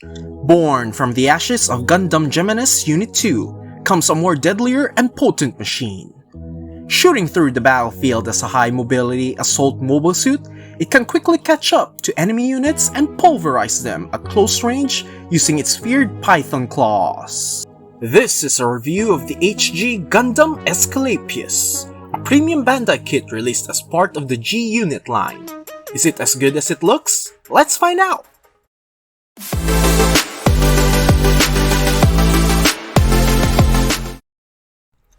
Born from the ashes of Gundam Geminis Unit 2 comes a more deadlier and potent machine. Shooting through the battlefield as a high-mobility assault mobile suit, it can quickly catch up to enemy units and pulverize them at close range using its feared python claws. This is a review of the HG Gundam Aesculapius, a premium Bandai kit released as part of the G Unit line. Is it as good as it looks? Let's find out!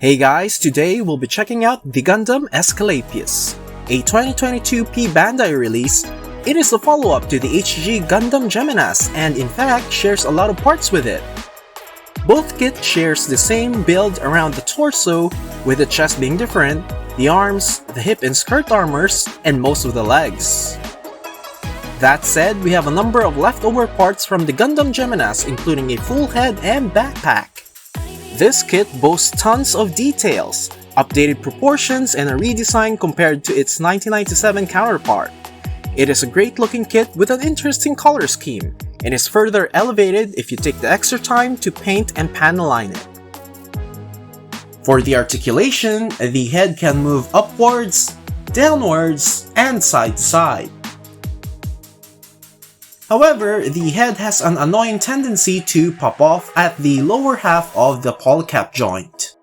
Hey guys, today we'll be checking out the Gundam Aesculapius, a 2022 Bandai release. It is a follow-up to the HG Gundam Geminis and in fact shares a lot of parts with it. Both kits shares the same build around the torso, with the chest being different, the arms, the hip and skirt armors, and most of the legs. That said, we have a number of leftover parts from the Gundam Geminis, including a full head and backpack. This kit boasts tons of details, updated proportions, and a redesign compared to its 1997 counterpart. It is a great looking kit with an interesting color scheme, and is further elevated if you take the extra time to paint and panel line it. For the articulation, the head can move upwards, downwards, and side to side. However, the head has an annoying tendency to pop off at the lower half of the polycap joint.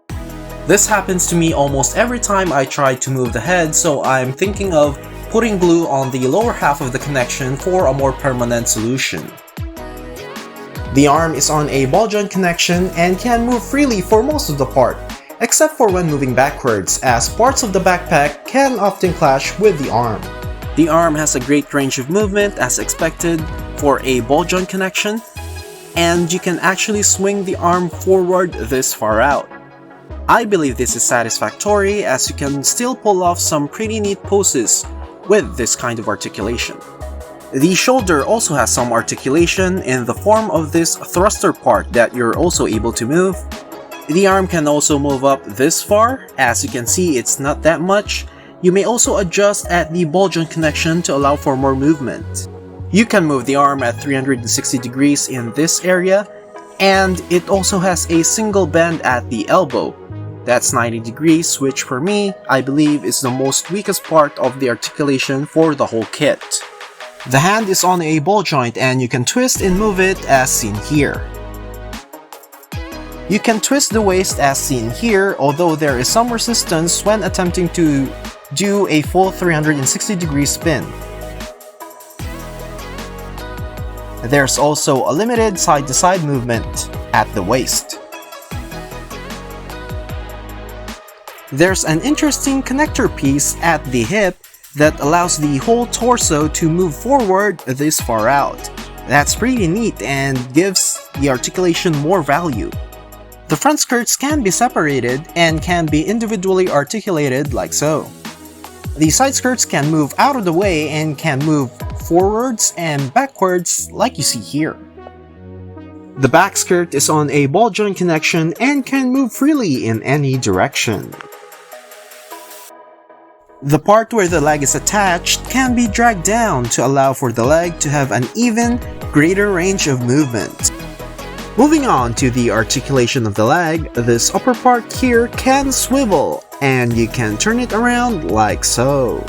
This happens to me almost every time I try to move the head, so I'm thinking of putting glue on the lower half of the connection for a more permanent solution. The arm is on a ball joint connection and can move freely for most of the part, except for when moving backwards, as parts of the backpack can often clash with the arm. The arm has a great range of movement as expected for a ball joint connection, and you can actually swing the arm forward this far out. I believe this is satisfactory as you can still pull off some pretty neat poses with this kind of articulation. The shoulder also has some articulation in the form of this thruster part that you're also able to move. The arm can also move up this far, as you can see it's not that much. You may also adjust at the ball joint connection to allow for more movement. You can move the arm at 360 degrees in this area, and it also has a single bend at the elbow. That's 90 degrees, which for me, I believe is the most weakest part of the articulation for the whole kit. The hand is on a ball joint and you can twist and move it as seen here. You can twist the waist as seen here, although there is some resistance when attempting to do a full 360 degree spin. There's also a limited side-to-side movement at the waist. There's an interesting connector piece at the hip that allows the whole torso to move forward this far out. That's pretty neat and gives the articulation more value. The front skirts can be separated and can be individually articulated like so. The side skirts can move out of the way and can move forwards and backwards like you see here. The back skirt is on a ball joint connection and can move freely in any direction. The part where the leg is attached can be dragged down to allow for the leg to have an even greater range of movement. Moving on to the articulation of the leg, this upper part here can swivel and you can turn it around like so.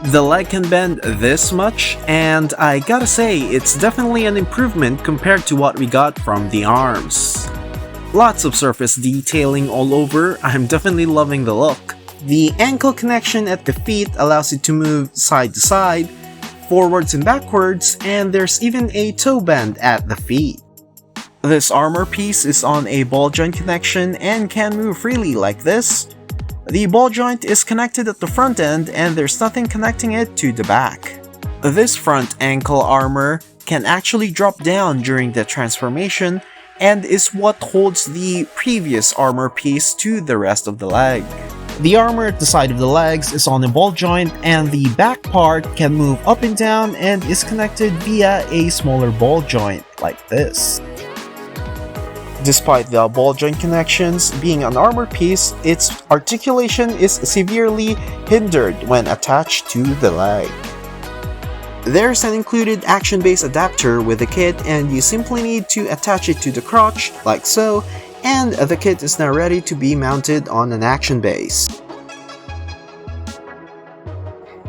The leg can bend this much, and I gotta say it's definitely an improvement compared to what we got from the arms. Lots of surface detailing all over. I'm definitely loving the look. The ankle connection at the feet allows it to move side to side, forwards and backwards, and there's even a toe bend at the feet. This armor piece is on a ball joint connection and can move freely like this. The ball joint is connected at the front end and there's nothing connecting it to the back. This front ankle armor can actually drop down during the transformation and is what holds the previous armor piece to the rest of the leg. The armor at the side of the legs is on a ball joint and the back part can move up and down and is connected via a smaller ball joint like this. Despite the ball joint connections being an armor piece, its articulation is severely hindered when attached to the leg. There's an included action base adapter with the kit, and you simply need to attach it to the crotch, like so, and the kit is now ready to be mounted on an action base.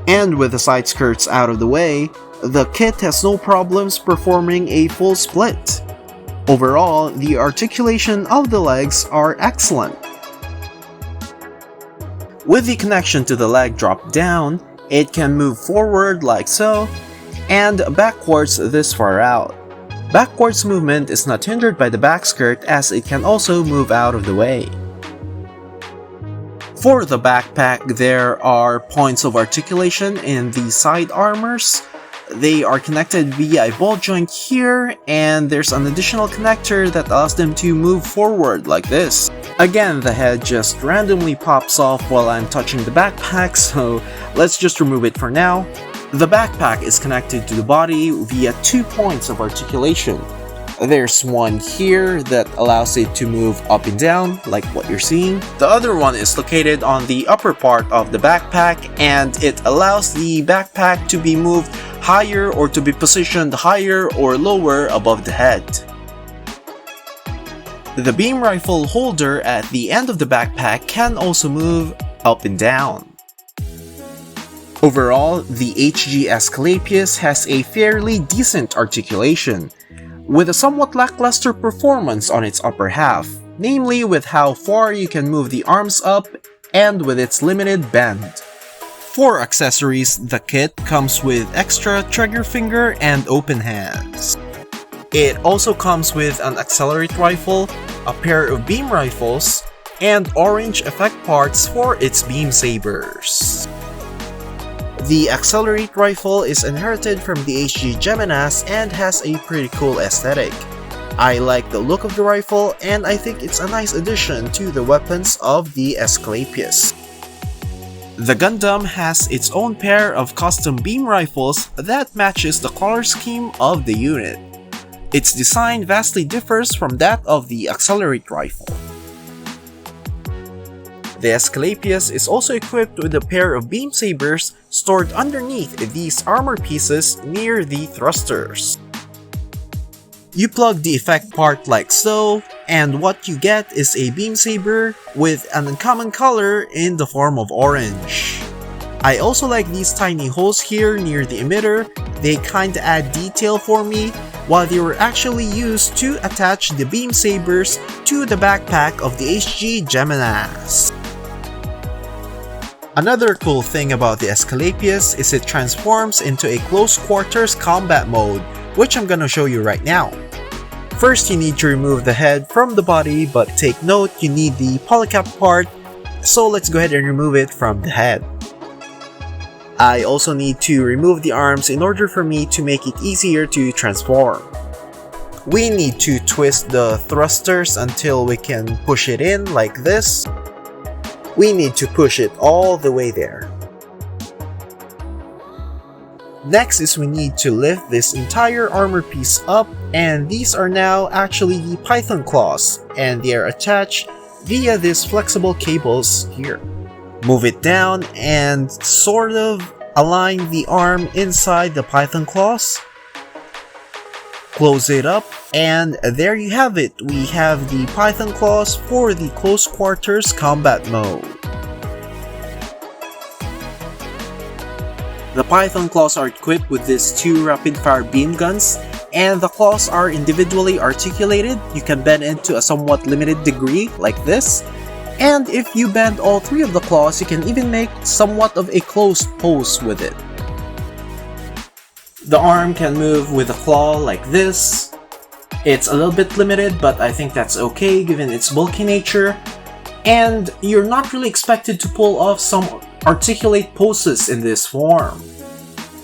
And with the side skirts out of the way, the kit has no problems performing a full split. Overall, the articulation of the legs are excellent. With the connection to the leg dropped down, it can move forward like so, and backwards this far out. Backwards movement is not hindered by the back skirt, as it can also move out of the way. For the backpack, there are points of articulation in the side armors. They are connected via a ball joint here, and there's an additional connector that allows them to move forward like this. Again, the head just randomly pops off while I'm touching the backpack, so let's just remove it for now. The backpack is connected to the body via 2 points of articulation. There's one here that allows it to move up and down, like what you're seeing. The other one is located on the upper part of the backpack, and it allows the backpack to be moved higher or to be positioned higher or lower above the head. The beam rifle holder at the end of the backpack can also move up and down. Overall, the HG Aesculapius has a fairly decent articulation, with a somewhat lackluster performance on its upper half, namely with how far you can move the arms up and with its limited bend. For accessories, the kit comes with extra trigger finger and open hands. It also comes with an accelerate rifle, a pair of beam rifles, and orange effect parts for its beam sabers. The accelerate rifle is inherited from the HG Geminas and has a pretty cool aesthetic. I like the look of the rifle, and I think it's a nice addition to the weapons of the Aesculapius. The Gundam has its own pair of custom beam rifles that matches the color scheme of the unit. Its design vastly differs from that of the accelerate rifle. The Aesculapius is also equipped with a pair of beam sabers stored underneath these armor pieces near the thrusters. You plug the effect part like so, and what you get is a beam saber with an uncommon color in the form of orange. I also like these tiny holes here near the emitter. They kinda add detail for me, while they were actually used to attach the beam sabers to the backpack of the HG Geminas. Another cool thing about the Aesculapius is it transforms into a close quarters combat mode, which I'm gonna show you right now. First, you need to remove the head from the body, but take note, you need the polycap part, so let's go ahead and remove it from the head. I also need to remove the arms in order for me to make it easier to transform. We need to twist the thrusters until we can push it in like this. We need to push it all the way there. Next is we need to lift this entire armor piece up, and these are now actually the python claws, and they are attached via these flexible cables here. Move it down and sort of align the arm inside the python claws. Close it up, and there you have it. We have the python claws for the close quarters combat mode. The python claws are equipped with these 2 rapid fire beam guns, and the claws are individually articulated. You can bend into a somewhat limited degree like this, and if you bend all 3 of the claws, you can even make somewhat of a closed pose with it. The arm can move with a claw like this. It's a little bit limited, but I think that's okay given its bulky nature. And you're not really expected to pull off some articulate poses in this form.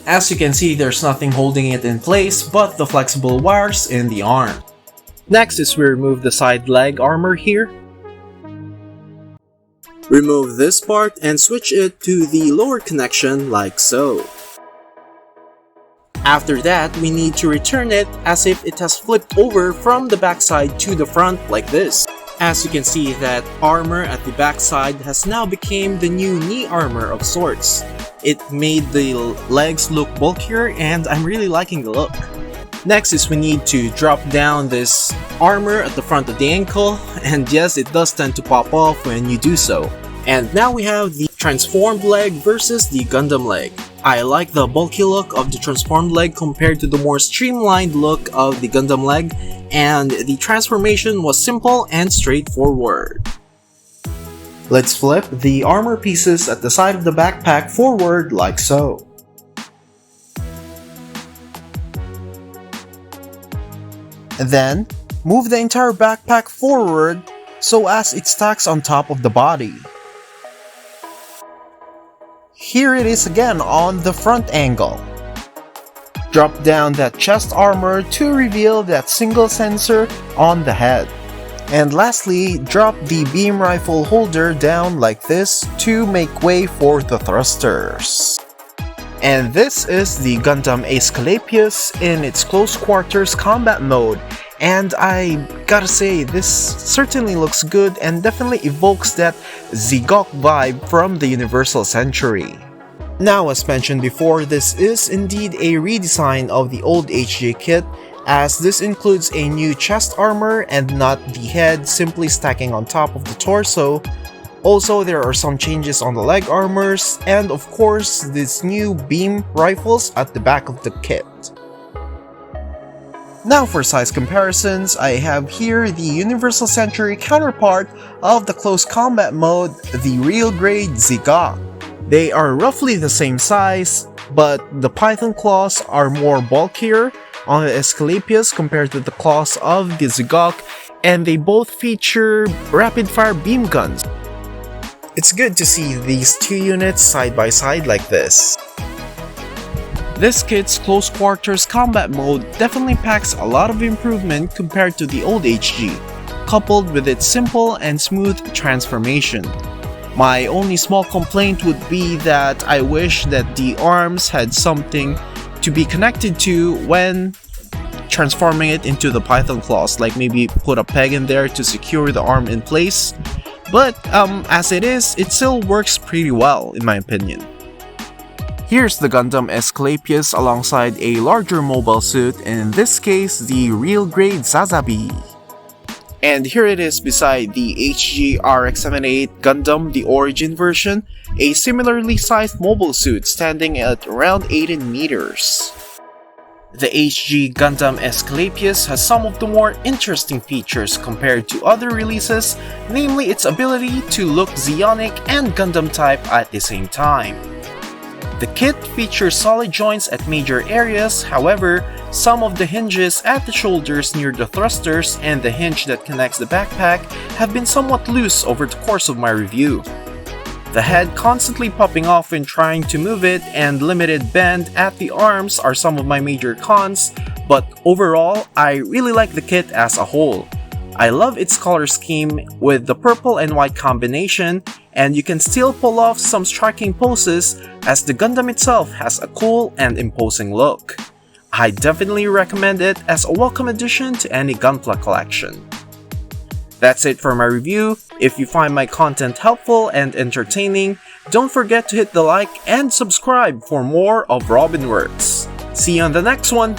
As you can see, there's nothing holding it in place but the flexible wires in the arm. Next is we remove the side leg armor here. Remove this part and switch it to the lower connection like so. After that, we need to return it as if it has flipped over from the backside to the front like this. As you can see, that armor at the backside has now become the new knee armor of sorts. It made the legs look bulkier and I'm really liking the look. Next is we need to drop down this armor at the front of the ankle, and yes, it does tend to pop off when you do so. And now we have the transformed leg versus the Gundam leg. I like the bulky look of the transformed leg compared to the more streamlined look of the Gundam leg, and the transformation was simple and straightforward. Let's flip the armor pieces at the side of the backpack forward like so. And then, move the entire backpack forward so as it stacks on top of the body. Here it is again on the front angle. Drop down that chest armor to reveal that single sensor on the head. And lastly, drop the beam rifle holder down like this to make way for the thrusters. And this is the Gundam Aesculapius in its close quarters combat mode, and I gotta say, this certainly looks good and definitely evokes that Zigok vibe from the Universal Century. Now, as mentioned before, this is indeed a redesign of the old HG kit, as this includes a new chest armor and not the head simply stacking on top of the torso. Also, there are some changes on the leg armors, and of course, these new beam rifles at the back of the kit. Now for size comparisons, I have here the Universal Century counterpart of the close combat mode, the real grade Zigok. They are roughly the same size, but the Python claws are more bulkier on the Aesculapius compared to the claws of the Zigok, and they both feature rapid-fire beam guns. It's good to see these two units side by side like this. This kit's close quarters combat mode definitely packs a lot of improvement compared to the old HG, coupled with its simple and smooth transformation. My only small complaint would be that I wish that the arms had something to be connected to when transforming it into the Python claws, like maybe put a peg in there to secure the arm in place. But as it is, it still works pretty well in my opinion. Here's the Gundam Aesculapius alongside a larger mobile suit, in this case the real grade Zazabi. And here it is beside the HG RX-78 Gundam, the Origin version, a similarly sized mobile suit standing at around 18 meters. The HG Gundam Aesculapius has some of the more interesting features compared to other releases, namely its ability to look Zeonic and Gundam type at the same time. The kit features solid joints at major areas, however, some of the hinges at the shoulders near the thrusters and the hinge that connects the backpack have been somewhat loose over the course of my review. The head constantly popping off when trying to move it and limited bend at the arms are some of my major cons, but overall, I really like the kit as a whole. I love its color scheme with the purple and white combination, and you can still pull off some striking poses as the Gundam itself has a cool and imposing look. I definitely recommend it as a welcome addition to any gunpla collection. That's it for my review. If you find my content helpful and entertaining, don't forget to hit the like and subscribe for more of Robin Works. See you on the next one!